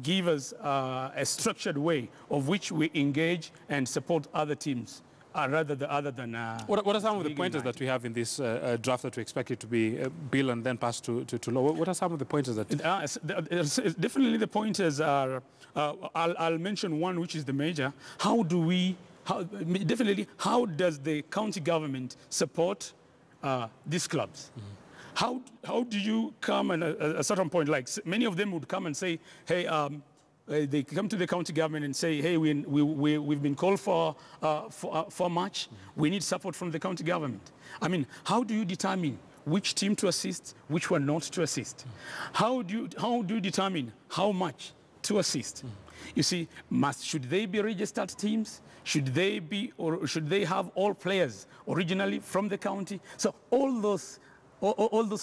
give us a structured way of which we engage and support other teams. Rather than what are some of the pointers that we have in this draft that we expect it to be bill and then pass to law? What are some of the pointers that... Definitely the pointers are, I'll mention one which is the major. How does the county government support these clubs? Mm-hmm. How do you come at a certain point, like many of them would come and say, hey, they come to the county government and say, hey, we've been called for a match. Mm-hmm. We need support from the county government. I mean, how do you determine which team to assist, which one not to assist? Mm-hmm. How do you determine how much to assist? Mm-hmm. You see, should they be registered teams? Should they have all players originally from the county? So all those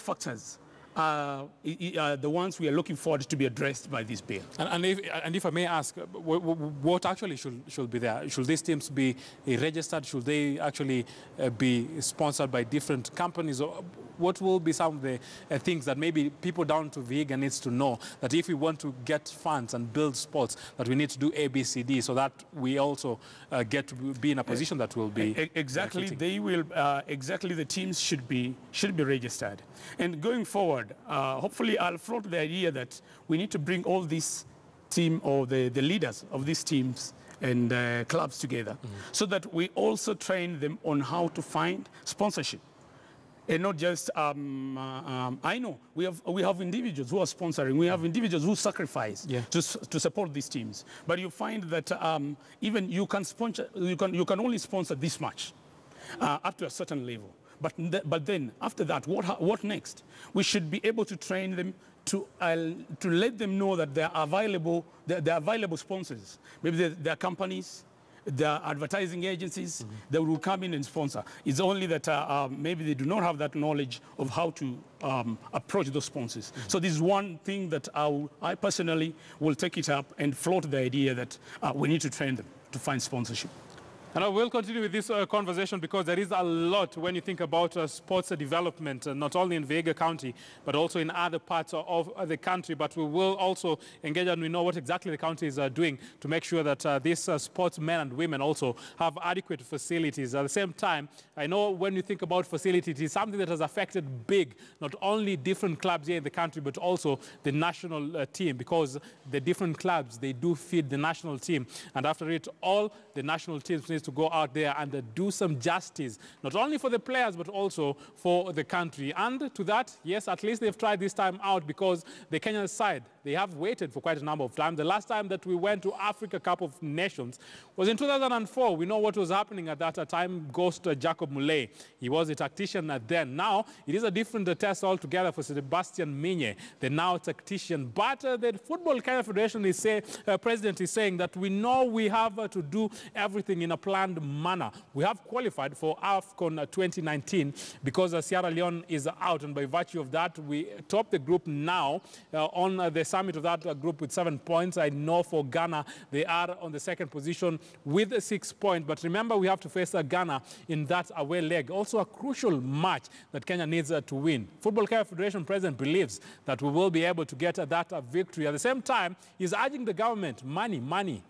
factors are the ones we are looking forward to be addressed by this bill. And if I may ask, what actually should be there? Should these teams be registered? Should they actually be sponsored by different companies? Or what will be some of the things that maybe people down to Vihiga needs to know, that if we want to get funds and build sports, that we need to do A, B, C, D, so that we also get to be in a position that will be... Exactly, they will, exactly the teams should be registered. And going forward, hopefully I'll float the idea that we need to bring all these team or the leaders of these teams and clubs together, so that we also train them on how to find sponsorship. And not just, I know we have individuals who are sponsoring, we have individuals who sacrifice to support these teams. But you find that even you can only sponsor this much up to a certain level. But then after that, what next? We should be able to train them to let them know that there are available sponsors. Maybe there are companies, there are advertising agencies that will come in and sponsor. It's only that maybe they do not have that knowledge of how to approach those sponsors. So this is one thing that I personally will take it up and float the idea that we need to train them to find sponsorship. And I will continue with this conversation because there is a lot when you think about sports development, not only in Vihiga County, but also in other parts of the country. But we will also engage and we know what exactly the county is doing to make sure that these sportsmen and women also have adequate facilities. At the same time, I know when you think about facilities, it is something that has affected big, not only different clubs here in the country, but also the national team, because the different clubs, they do feed the national team. And after it all, the national teams need to go out there and do some justice, not only for the players, but also for the country. And to that, yes, at least they've tried this time out, because the Kenyan side, they have waited for quite a number of times. The last time that we went to Africa Cup of Nations was in 2004. We know what was happening at that time. Ghost Jacob Muley, he was a tactician then. Now, it is a different test altogether for Sebastian Minye, the now tactician. But the Football Kenya Federation president is saying that we know we have to do everything in a planned manner. We have qualified for AFCON 2019 because Sierra Leone is out, and by virtue of that, we top the group now on the summit of that group with 7 points. I know for Ghana, they are on the second position with 6 points. But remember, we have to face Ghana in that away leg. Also a crucial match that Kenya needs to win. Football Kenya Federation president believes that we will be able to get that victory. At the same time, he's urging the government, money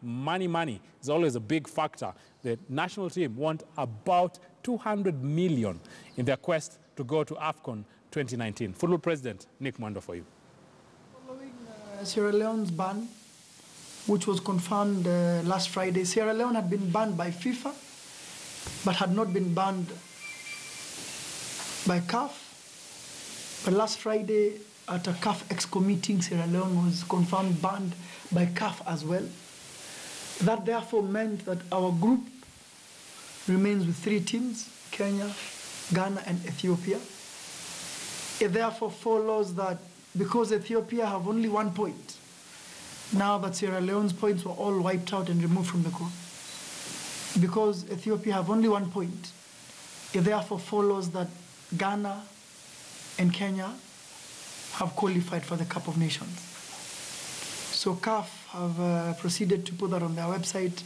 is always a big factor. The national team want about 200 million in their quest to go to AFCON 2019. Football President Nick Mwando for you. Following Sierra Leone's ban, which was confirmed last Friday, Sierra Leone had been banned by FIFA, but had not been banned by CAF. But last Friday, at a CAF Exco meeting, Sierra Leone was confirmed banned by CAF as well. That therefore meant that our group remains with 3 teams, Kenya, Ghana, and Ethiopia. It therefore follows that because Ethiopia have only 1 point, now that Sierra Leone's points were all wiped out and removed from the group, because Ethiopia have only 1 point, it therefore follows that Ghana and Kenya have qualified for the Cup of Nations. So CAF have proceeded to put that on their website,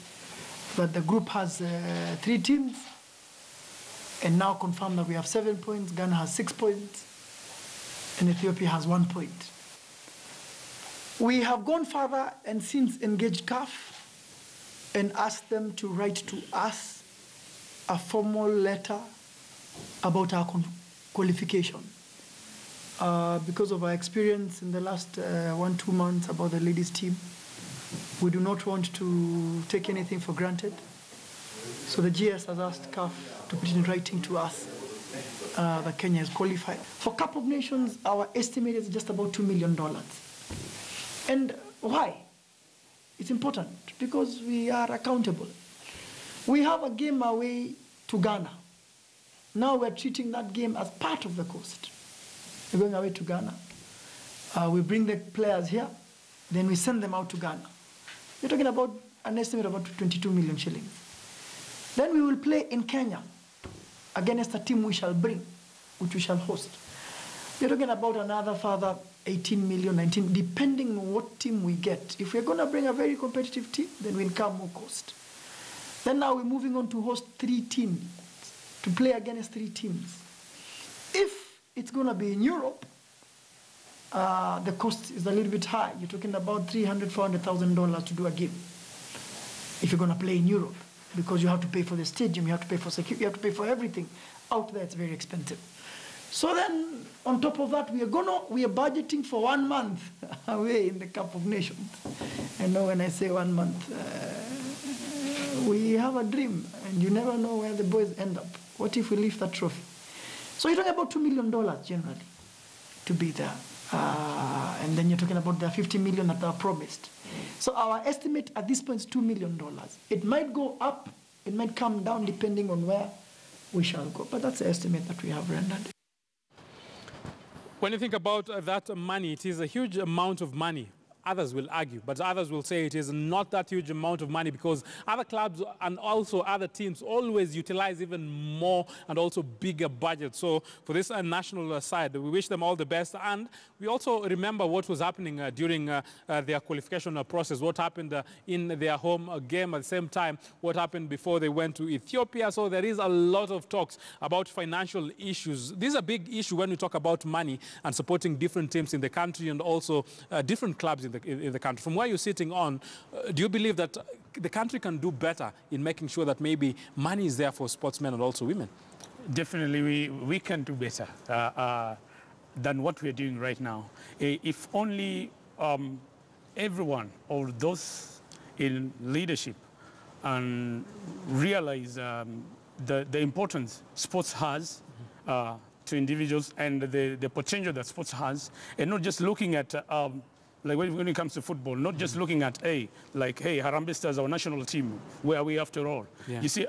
that the group has 3 teams, and now confirm that we have 7 points, Ghana has 6 points, and Ethiopia has 1 point. We have gone further and since engaged CAF and asked them to write to us a formal letter about our qualification. Because of our experience in the last 1-2 months about the ladies team, we do not want to take anything for granted. So the GS has asked CAF to put in writing to us that Kenya is qualified. For Cup of Nations, our estimate is just about $2 million. And why? It's important because we are accountable. We have a game away to Ghana. Now we're treating that game as part of the coast. We're going away to Ghana. We bring the players here, then we send them out to Ghana. We're talking about an estimate of about 22 million shillings. Then we will play in Kenya against a team we shall bring, which we shall host. We're talking about another further 18 million, 19, depending on what team we get. If we're going to bring a very competitive team, then we'll come more cost. Then now we're moving on to host 3 teams, to play against 3 teams. If it's going to be in Europe, the cost is a little bit high. You're talking about $300,000, $400,000 to do a game. If you're going to play in Europe, because you have to pay for the stadium, you have to pay for security, you have to pay for everything. Out there, it's very expensive. So then, on top of that, we are budgeting for 1 month away in the Cup of Nations. I know when I say 1 month, we have a dream, and you never know where the boys end up. What if we lift that trophy? So you're talking about $2 million generally to be there. And then you're talking about the 50 million that are promised. So our estimate at this point is $2 million. It might go up, it might come down depending on where we shall go. But that's the estimate that we have rendered. When you think about that money, it is a huge amount of money. Others will argue, but others will say it is not that huge amount of money because other clubs and also other teams always utilize even more and also bigger budgets. So for this national side, we wish them all the best. And we also remember what was happening during their qualification process, what happened in their home game at the same time, what happened before they went to Ethiopia. So there is a lot of talks about financial issues. This is a big issue when we talk about money and supporting different teams in the country and also different clubs in the country. From where you're sitting on, do you believe that the country can do better in making sure that maybe money is there for sportsmen and also women? Definitely, we can do better than what we're doing right now. If only everyone or those in leadership and realize the importance sports has to individuals and the potential that sports has, and not just looking at like when it comes to football, not just looking at, hey, Harambee Stars, our national team, where are we after all? Yeah. You see,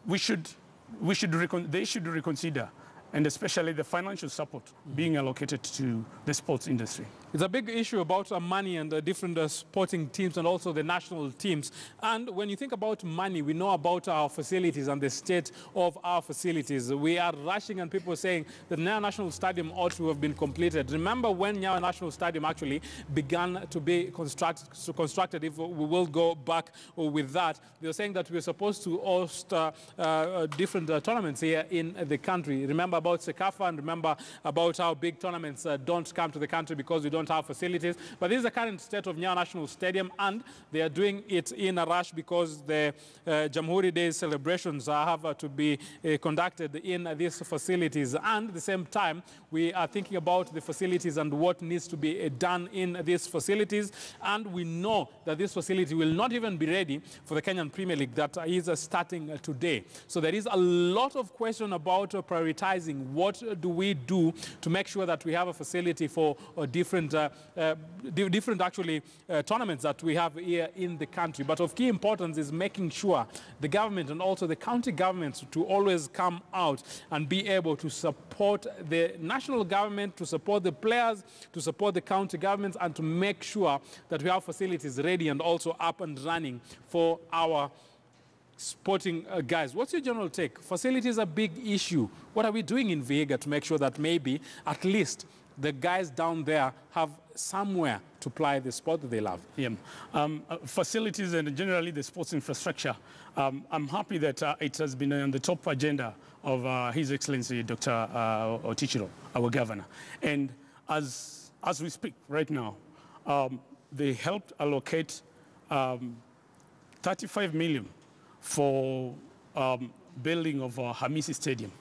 they should reconsider, and especially the financial support being allocated to the sports industry. It's a big issue about money and the different sporting teams and also the national teams. And when you think about money, we know about our facilities and the state of our facilities. We are rushing and people are saying that Nyayo National Stadium ought to have been completed. Remember when Nyayo National Stadium actually began to be constructed, if we will go back with that, they were saying that we were supposed to host different tournaments here in the country. Remember about Sekafa and remember about how big tournaments don't come to the country because we don't have facilities. But this is the current state of Nyayo National Stadium, and they are doing it in a rush because the Jamhuri Day celebrations have to be conducted in these facilities. And at the same time, we are thinking about the facilities and what needs to be done in these facilities. And we know that this facility will not even be ready for the Kenyan Premier League that is starting today. So there is a lot of question about prioritizing what do we do to make sure that we have a facility for different tournaments that we have here in the country. But of key importance is making sure the government and also the county governments to always come out and be able to support the national government, to support the players, to support the county governments, and to make sure that we have facilities ready and also up and running for our sporting guys. What's your general take? Facilities are a big issue. What are we doing in Vihiga to make sure that maybe at least the guys down there have somewhere to play the sport that they love? Yeah. Facilities and generally the sports infrastructure. I'm happy that it has been on the top agenda of His Excellency Dr. Otichiro, our governor. And as we speak right now, they helped allocate 35 million for building of Hamisi Stadium.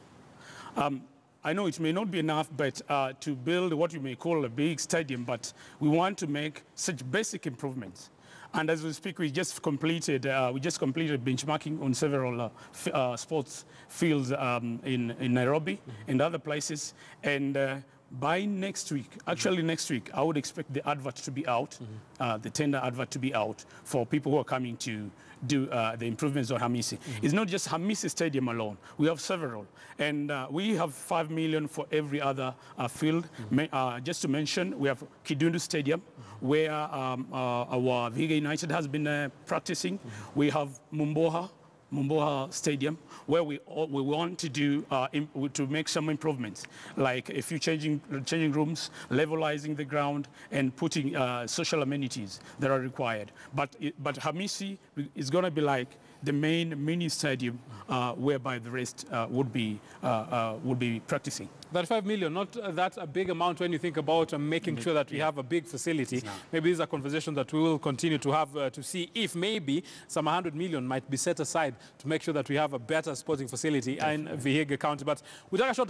I know it may not be enough, but to build what you may call a big stadium, but we want to make such basic improvements. And as we speak, we just completed benchmarking on several sports fields in Nairobi and other places. And by next week, actually next week, I would expect the advert to be out, the tender advert to be out for people who are coming to do the improvements on Hamisi. It's not just Hamisi Stadium alone. We have several. And we have 5 million for every other field. Just to mention, we have Kidundu Stadium, where our Vihiga United has been practicing. We have Mombasa Stadium, where we want to do to make some improvements, like a few changing rooms, levelizing the ground, and putting social amenities that are required. But Hamisi is going to be like the main mini stadium, whereby the rest would be practicing. That 5 million, not that a big amount when you think about making sure that we have a big facility. Maybe these are conversations that we will continue to have to see if maybe some 100 million might be set aside to make sure that we have a better sporting facility in Vihiga County. But we take a short